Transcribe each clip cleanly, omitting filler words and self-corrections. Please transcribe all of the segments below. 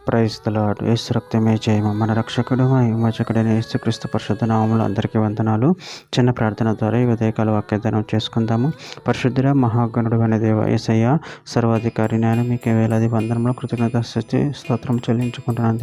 Praise the lord. యేసు రక్తమే జయము. మన రక్షకుడు విమోచకుడైన యేసుక్రీస్తు పరిశుద్ధ నామములో అందరికీ వందనాలు. చిన్న ప్రార్థన ద్వారా ఈ ఉదయకాల వాగ్దానం చేసుకుందాము. పరిశుద్ధుడ మహాగణుడు అనే దేవ యేసయ్య సర్వాధికారి, నేను మీకు వేలాది వందనములు కృతజ్ఞత స్తుతి స్తోత్రం చెల్లించుకుంటున్నాను.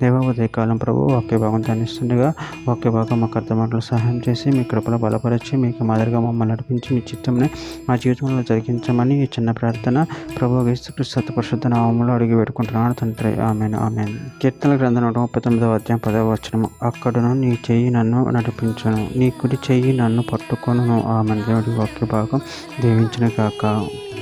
దేవ ఉదయకాలం ప్రభు వాక్య భాగం ధ్యానిస్తుండగా వాక్య భాగం మాకు అర్థమాటలు సహాయం చేసి మీ కృపలో బలపరిచి మీకు మాదిరిగా మమ్మల్ని నడిపించి మీ చిత్తంని మా జీవితంలో జరిగించమని ఈ చిన్న ప్రార్థన ప్రభు యేసుక్రీస్తు పరిశుద్ధ నామములో అడిగి పెట్టుకుంటున్నాను తండ్రి. Amen amen. కీర్తనల గ్రంథం 139వ అధ్యాయం 10వ వచనము. అక్కడును నీ చెయ్యి నన్ను నడిపించును, నీ కుడి చెయ్యి నన్ను పట్టుకొనును. ఆమెన్. దేవుడి వాక్య భాగం దీవించిన గాక.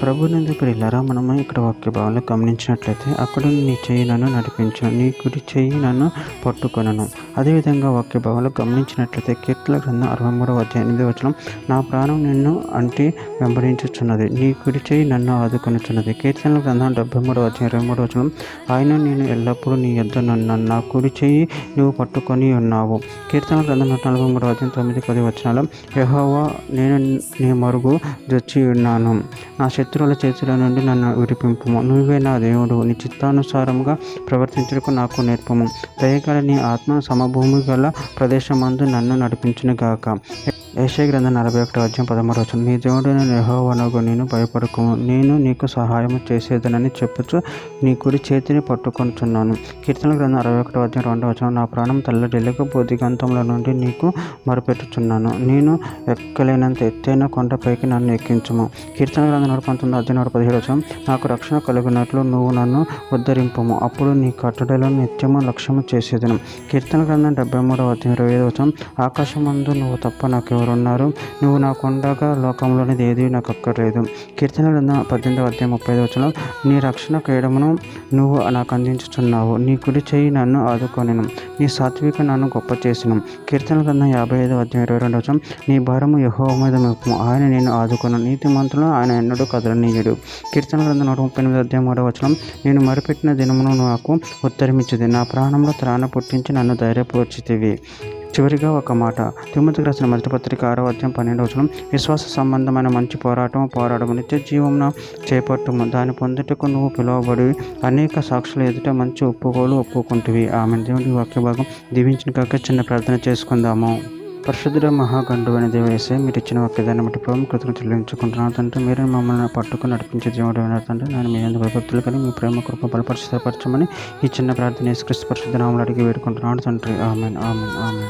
ప్రభు నందు ప్రియులారా, మనము ఇక్కడ వాక్య భావంలో గమనించినట్లయితే అక్కడ నీ చెయ్యి నన్ను నడిపించును, నీ కుడి చెయ్యి నన్ను పట్టుకొనను. అదేవిధంగా వాక్య భావంలో గమనించినట్లయితే కీర్తనల గ్రంథం 63వ అధ్యాయం 8వ వచనం, నా ప్రాణం నిన్ను అంటి వెంబడించుచున్నది, నీ కుడి చెయ్యి నన్ను ఆదుకొనుచున్నది. కీర్తనల గ్రంథం 73వ అధ్యాయం 23వ వచనం, ఆయన నేను ఎల్లప్పుడూ నీ యొద్ద నున్నాను, నా కుడి చెయ్యి నువ్వు పట్టుకొని ఉన్నావు. కీర్తనల గ్రంథం 143వ అధ్యాయం 9-10 వచనాలు, యెహోవా నేను నీ మరుగు జొచ్చి ఉన్నాను, నా శత్రువుల చేతుల నుండి నన్ను విడిపింపుము. నువ్వే నా దేవుడు, నీ చిత్తానుసారంగా ప్రవర్తించుటకు నాకు నేర్పము. దయగల నీ ఆత్మ సమభూమి గల ప్రదేశమందు నన్ను నడిపించును గాక. యెషయా గ్రంథం 41వ అధ్యాయం 13వ వచనం, నీ దేవుడైన యెహోవానగు నేను భయపడకుము, నేను నీకు సహాయము చేసేదనని చెప్పుచు నీ కుడి చేతిని పట్టుకొనుచున్నాను. కీర్తనల గ్రంథం 61వ అధ్యాయం 2వ వచనం, నా ప్రాణం తల్లడిల్లక బొద్దిగంతముల నుండి నీకు మొరపెట్టుచున్నాను, నేను ఎక్కలేనంత ఎత్తైన కొండపైకి నన్ను ఎక్కించుము. కీర్తన గ్రంథం 119వ అధ్యాయం 117వ వచనం, నాకు రక్షణ కలుగునట్లు నువ్వు నన్ను ఉద్ధరింపుము, అప్పుడు నీ కట్టడలను నిత్యము లక్ష్యము చేసేదను. కీర్తన గ్రంథం 73వ అధ్యాయం 25వ వచనం, ఆకాశమందు నువ్వు తప్ప నాకెవరున్నారు, నువ్వు నాకుండగా లోకంలోనిది ఏది నాకు అక్కర్లేదు. కీర్తన గ్రంథం 18వ అధ్యాయం 35వ వచనం, నీ రక్షణ క్రీడమును నువ్వు నాకు అందించుచున్నావు, నీ కుడి చెయ్యి నన్ను ఆదుకొనెను, నీ సాత్విక నన్ను గొప్ప చేసిను. కీర్తన గ్రంథం 55వ అధ్యాయం 22వ వచనం, నీ భారము యెహోవా మీద మోపుము, ఆయన నేను ఆదుకొను, నీతిమంతులను ఆయన ఎన్నడూ కదలనీయుడు. కీర్తన గ్రంథం 138వ అధ్యాయం 3వ వచనం, నేను మొరపెట్టిన దినమును నాకు ఉత్తరమిచ్చిది, నా ప్రాణంలో త్రాణ పుట్టించి నన్ను ధైర్యపూర్చితివి. చివరిగా ఒక మాట, తిమోతికి రాసిన మొదటి పత్రిక 6వ అధ్యాయం 12వ వచనం, విశ్వాస సంబంధమైన మంచి పోరాటము నిత్య జీవమున చేపట్టుము, దాన్ని పొందుటకు నువ్వు పిలువబడి అనేక సాక్షుల ఎదుట మంచి ఒప్పుకుంటువి. ఆమె. దేవుడి వాక్య భాగం దీవించిన కాక చిన్న ప్రార్థన చేసుకుందాము. పరిశుద్ధుడ మహాగండు అనే దేవ యేసయ్య, మీరు ఇచ్చిన వాక్యదాన్ని బట్టి ప్రభు కృతజ్ఞతలు చెల్లించుకుంటున్నాను తండ్రి. మీరు మమ్మల్ని పట్టుకుని నడిపించే దేవుడు అయినారు తండ్రి. నేను మీ ఎందుకు భక్తులు కలిగి మీ ప్రేమ కృప బలపరచమని ఈ చిన్న ప్రార్థన యేసుక్రీస్తు పరిశుద్ధ నామములో అడిగి వేడుకుంటున్నాను తండ్రి. Amen amen amen.